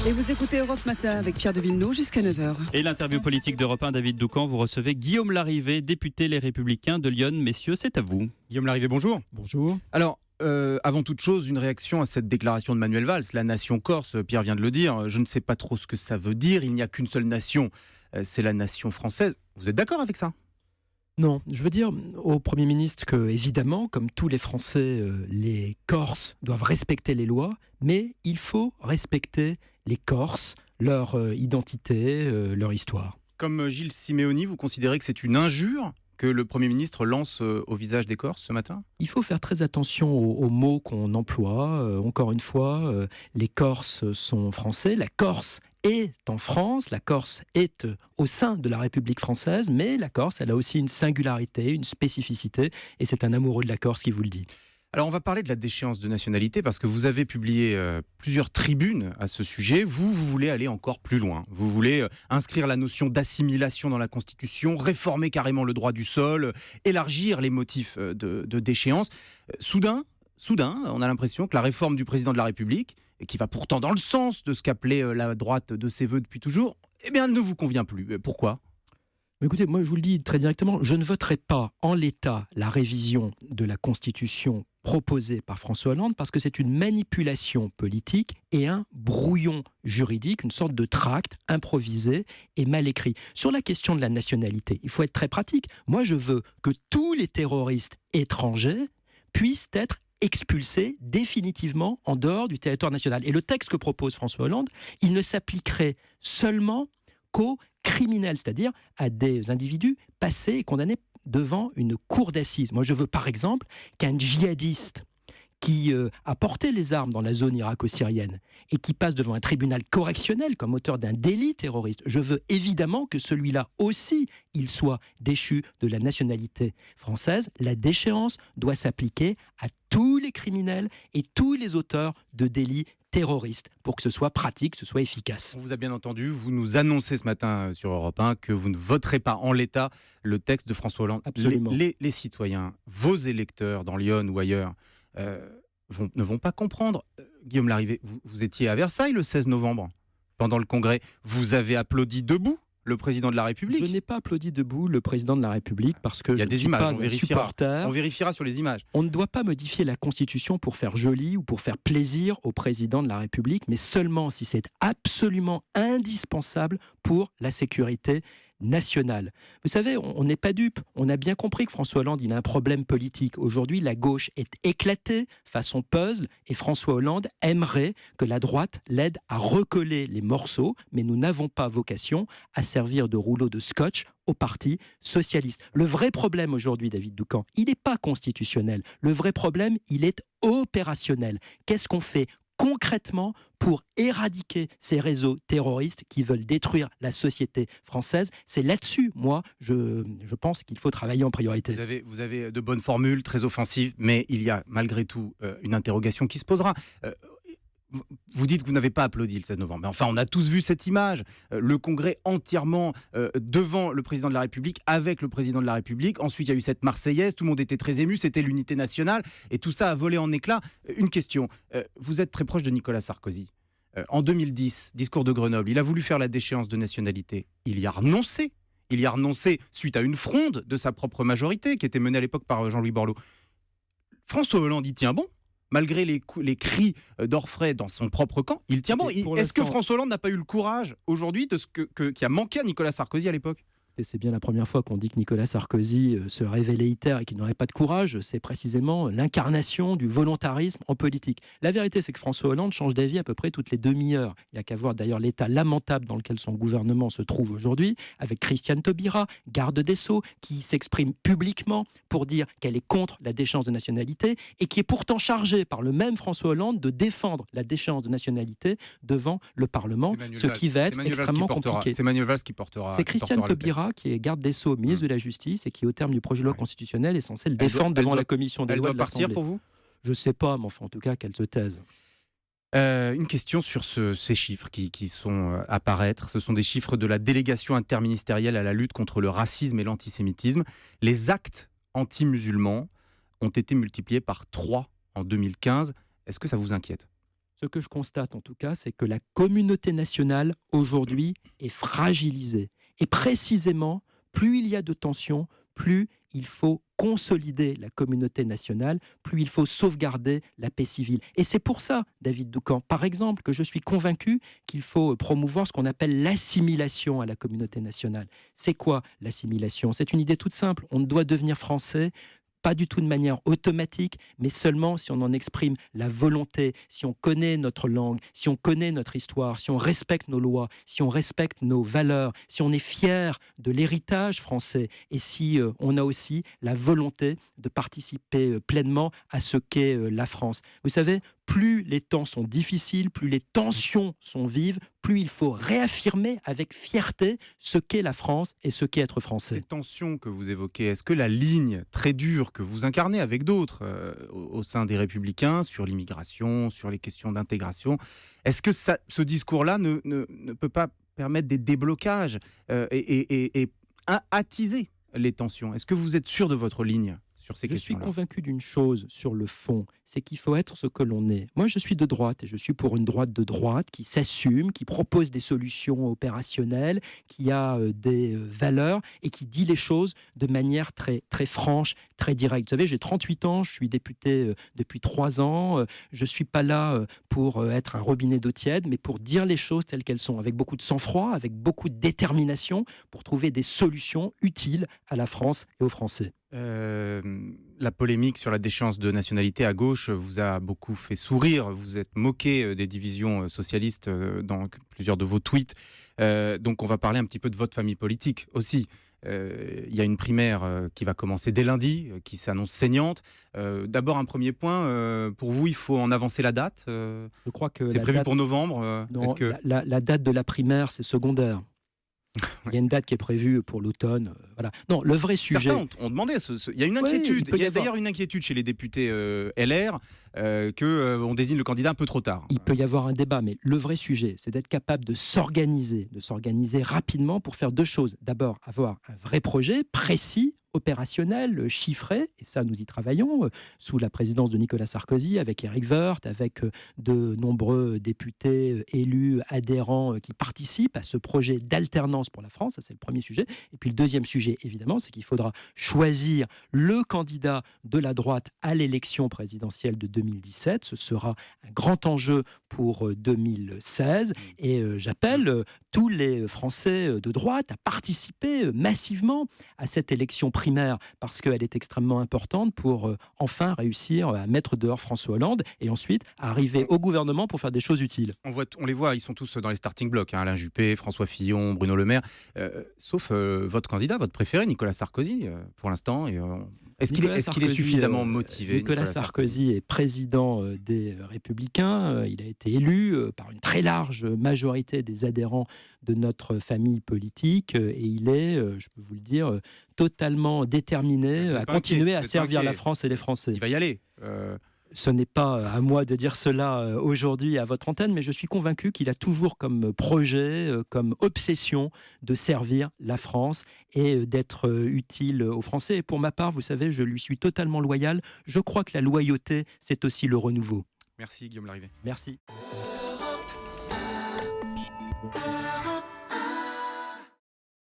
Et vous écoutez Europe Matin avec Pierre de Villeneuve jusqu'à 9h. Et l'interview politique d'Europe 1, David Doucan, vous recevez Guillaume Larrivé, député Les Républicains de Lyon. Messieurs, c'est à vous. Guillaume Larrivé, bonjour. Bonjour. Alors, avant toute chose, une réaction à cette déclaration de Manuel Valls. La nation corse, Pierre vient de le dire, je ne sais pas trop ce que ça veut dire. Il n'y a qu'une seule nation, c'est la nation française. Vous êtes d'accord avec ça ? Non, je veux dire au Premier ministre que, évidemment, comme tous les Français, les Corses doivent respecter les lois, mais il faut respecter les Corses, leur identité, leur histoire. Comme Gilles Simeoni, vous considérez que c'est une injure que le Premier ministre lance au visage des Corses ce matin ? Il faut faire très attention aux mots qu'on emploie. Encore une fois, les Corses sont français, la Corse est en France, la Corse est au sein de la République française, mais la Corse, elle a aussi une singularité, une spécificité, et c'est un amoureux de la Corse qui vous le dit. Alors, on va parler de la déchéance de nationalité parce que vous avez publié plusieurs tribunes à ce sujet. Vous voulez aller encore plus loin. Vous voulez inscrire la notion d'assimilation dans la Constitution, réformer carrément le droit du sol, élargir les motifs de déchéance. Soudain, on a l'impression que la réforme du président de la République, et qui va pourtant dans le sens de ce qu'appelait la droite de ses voeux depuis toujours, eh bien, elle ne vous convient plus. Pourquoi ? Écoutez, moi je vous le dis très directement, je ne voterai pas en l'état la révision de la Constitution proposée par François Hollande parce que c'est une manipulation politique et un brouillon juridique, une sorte de tract improvisé et mal écrit. Sur la question de la nationalité, il faut être très pratique. Moi je veux que tous les terroristes étrangers puissent être expulsés définitivement en dehors du territoire national. Et le texte que propose François Hollande, il ne s'appliquerait seulement qu'aux criminels, c'est-à-dire à des individus passés et condamnés devant une cour d'assises. Moi, je veux par exemple qu'un djihadiste qui a porté les armes dans la zone irako-syrienne et qui passe devant un tribunal correctionnel comme auteur d'un délit terroriste, je veux évidemment que celui-là aussi, il soit déchu de la nationalité française. La déchéance doit s'appliquer à tous les criminels et tous les auteurs de délits terroristes pour que ce soit pratique, que ce soit efficace. On vous a bien entendu, vous nous annoncez ce matin sur Europe 1 que vous ne voterez pas en l'état le texte de François Hollande. Absolument. Les citoyens, vos électeurs dans Lyon ou ailleurs, ne vont pas comprendre. Guillaume Larrivé, vous étiez à Versailles le 16 novembre, pendant le congrès. Vous avez applaudi debout le président de la République. Je n'ai pas applaudi debout le président de la République parce que il y a je des ne suis images, pas un supporter. On vérifiera sur les images. On ne doit pas modifier la Constitution pour faire joli ou pour faire plaisir au président de la République, mais seulement si c'est absolument indispensable pour la sécurité nationale. Vous savez, on n'est pas dupe. On a bien compris que François Hollande, il a un problème politique. Aujourd'hui, la gauche est éclatée façon puzzle et François Hollande aimerait que la droite l'aide à recoller les morceaux, mais nous n'avons pas vocation à servir de rouleau de scotch au Parti socialiste. Le vrai problème aujourd'hui, David Doucan, il n'est pas constitutionnel. Le vrai problème, il est opérationnel. Qu'est-ce qu'on fait concrètement pour éradiquer ces réseaux terroristes qui veulent détruire la société française? C'est là-dessus, moi, je pense qu'il faut travailler en priorité. Vous avez de bonnes formules, très offensives, mais il y a malgré tout une interrogation qui se posera. Vous dites que vous n'avez pas applaudi le 16 novembre. Mais enfin, on a tous vu cette image. Le Congrès entièrement devant le président de la République, avec le président de la République. Ensuite, il y a eu cette Marseillaise. Tout le monde était très ému. C'était l'unité nationale. Et tout ça a volé en éclats. Une question. Vous êtes très proche de Nicolas Sarkozy. En 2010, discours de Grenoble, il a voulu faire la déchéance de nationalité. Il y a renoncé. Il y a renoncé suite à une fronde de sa propre majorité qui était menée à l'époque par Jean-Louis Borloo. François Hollande y tient bon. Malgré les cris d'orfraie dans son propre camp, il tient bon. Est-ce que François Hollande n'a pas eu le courage aujourd'hui de ce qui a manqué à Nicolas Sarkozy à l'époque ? Et c'est bien la première fois qu'on dit que Nicolas Sarkozy serait velléitaire et qu'il n'aurait pas de courage. C'est précisément l'incarnation du volontarisme en politique. La vérité, c'est que François Hollande change d'avis à peu près toutes les demi-heures. Il n'y a qu'à voir d'ailleurs l'état lamentable dans lequel son gouvernement se trouve aujourd'hui, avec Christiane Taubira, garde des Sceaux, qui s'exprime publiquement pour dire qu'elle est contre la déchéance de nationalité et qui est pourtant chargée par le même François Hollande de défendre la déchéance de nationalité devant le Parlement, ce qui va être extrêmement compliqué. C'est Manuel Valls qui portera. C'est Christiane Taubira qui est garde des Sceaux, ministre de la Justice, et qui, au terme du projet de loi constitutionnelle, est censée le défendre devant la commission des lois de l'Assemblée. Elle doit partir pour vous ? Je ne sais pas, mais enfin, en tout cas, qu'elle se taise. Une question sur ces chiffres qui sont à apparaître. Ce sont des chiffres de la délégation interministérielle à la lutte contre le racisme et l'antisémitisme. Les actes anti-musulmans ont été multipliés par 3 en 2015. Est-ce que ça vous inquiète ? Ce que je constate en tout cas, c'est que la communauté nationale aujourd'hui est fragilisée. Et précisément, plus il y a de tensions, plus il faut consolider la communauté nationale, plus il faut sauvegarder la paix civile. Et c'est pour ça, David Doucan, par exemple, que je suis convaincu qu'il faut promouvoir ce qu'on appelle l'assimilation à la communauté nationale. C'est quoi l'assimilation? C'est une idée toute simple. On doit devenir français, pas du tout de manière automatique, mais seulement si on en exprime la volonté, si on connaît notre langue, si on connaît notre histoire, si on respecte nos lois, si on respecte nos valeurs, si on est fier de l'héritage français et si on a aussi la volonté de participer pleinement à ce qu'est la France. Vous savez, plus les temps sont difficiles, plus les tensions sont vives, plus il faut réaffirmer avec fierté ce qu'est la France et ce qu'est être français. Ces tensions que vous évoquez, est-ce que la ligne très dure que vous incarnez avec d'autres au sein des Républicains sur l'immigration, sur les questions d'intégration, est-ce que ce discours-là ne peut pas permettre des déblocages et attiser les tensions? Est-ce que vous êtes sûr de votre ligne sur ces questions-là? Je suis convaincu d'une chose sur le fond, c'est qu'il faut être ce que l'on est. Moi, je suis de droite et je suis pour une droite de droite qui s'assume, qui propose des solutions opérationnelles, qui a des valeurs et qui dit les choses de manière très, très franche, très directe. Vous savez, j'ai 38 ans, je suis député depuis 3 ans. Je ne suis pas là pour être un robinet d'eau tiède, mais pour dire les choses telles qu'elles sont, avec beaucoup de sang-froid, avec beaucoup de détermination, pour trouver des solutions utiles à la France et aux Français. La polémique sur la déchéance de nationalité à gauche vous a beaucoup fait sourire. Vous êtes moqué des divisions socialistes dans plusieurs de vos tweets. Donc on va parler un petit peu de votre famille politique aussi. Il y a une primaire qui va commencer dès lundi, qui s'annonce saignante. D'abord, un premier point, pour vous, il faut en avancer la date. Je crois que c'est prévu pour novembre. Non, la date de la primaire, c'est secondaire. Il y a une date qui est prévue pour l'automne. Voilà. Non, le vrai sujet. Certains ont demandé. Il y a une inquiétude. Il y a d'ailleurs une inquiétude chez les députés LR qu'on désigne le candidat un peu trop tard. Il peut y avoir un débat, mais le vrai sujet, c'est d'être capable de s'organiser rapidement pour faire 2 choses. D'abord, avoir un vrai projet précis, opérationnel, chiffré, et ça nous y travaillons, sous la présidence de Nicolas Sarkozy, avec Éric Woerth, avec de nombreux députés élus, adhérents qui participent à ce projet d'alternance pour la France. Ça, c'est le premier sujet. Et puis le deuxième sujet, évidemment, c'est qu'il faudra choisir le candidat de la droite à l'élection présidentielle de 2017. Ce sera un grand enjeu pour 2016. Et j'appelle tous les Français de droite à participer massivement à cette élection primaire, parce qu'elle est extrêmement importante pour enfin réussir à mettre dehors François Hollande et ensuite arriver au gouvernement pour faire des choses utiles. On les voit, ils sont tous dans les starting blocks, Alain Juppé, François Fillon, Bruno Le Maire, sauf votre candidat, votre préféré, Nicolas Sarkozy, pour l'instant. Est-ce qu'il est suffisamment motivé? Nicolas Sarkozy est président des Républicains. Il a été élu par une très large majorité des adhérents de notre famille politique et il est, je peux vous le dire, totalement déterminé à continuer à servir la France et les Français. Il va y aller. Ce n'est pas à moi de dire cela aujourd'hui à votre antenne, mais je suis convaincu qu'il a toujours comme projet, comme obsession de servir la France et d'être utile aux Français. Et pour ma part, vous savez, je lui suis totalement loyal. Je crois que la loyauté, c'est aussi le renouveau. Merci Guillaume Larrivé. Merci.